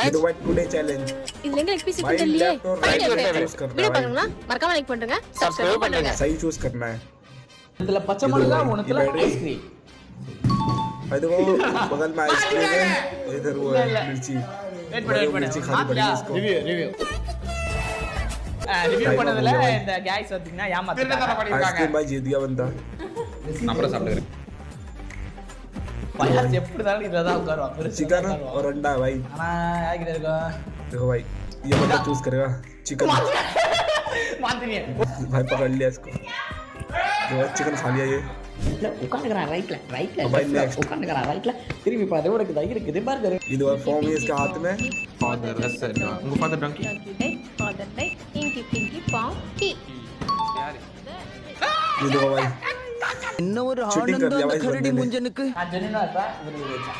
இது what today challenge இதுல எங்க लेग पीस இருக்குன்னு தெரியலையே வீடியோ பாருங்க மறக்காம லைக் பண்ணுங்க சப்ஸ்கிரைப் பண்ணுங்க सही चूज करना है இதுல பச்சை மிளகா ஒண்ணுல ஐஸ்கிரீம் அது वो बगल में आइसक्रीम है इधर वो मिर्ची वेट मिर्ची खानी पड़ेगी इसको ரிவ்யூ பண்ணதுல இந்த गाइस பாத்தீங்கன்னா ஏமாத்திட்டாங்க आइसक्रीम भाई जीत गया बंदा அப்புறம் சாப்பிடுறேன் பையன் எப்படி தான் இதுல தான் உட்காருவான் चिकन और अंडा है भाई ஆனா யாருக்கு இருக்கும் देखो भाई ये बंदा चूज करेगा चिकन மாத்தினியே भाई पकड़ लिया इसको जो चिकन खा लिया ये உட்கார்ந்துக்கறான் ரைட்ல भाई नेक्स्ट உட்கார்ந்துக்கறான் ரைட்ல திரும்பி பாரு உனக்கு தை இருக்குது பர்கர் ये दो फॉर्म है इसके हाथ में ஃபாதர் லெசன் உங்க ஃபாதர் டாங்கி ஃபாதர் லைக் இங்கி பிங்கி பாங்கி ये दो भाई என்ன ஒரு Cheating कर ஆனந்தம் लिया அந்த भाई इस கரடி बंदे ने। முஞ்சனுக்கு நான் ஜெனினா இருப்பேன் இவரு வச்சா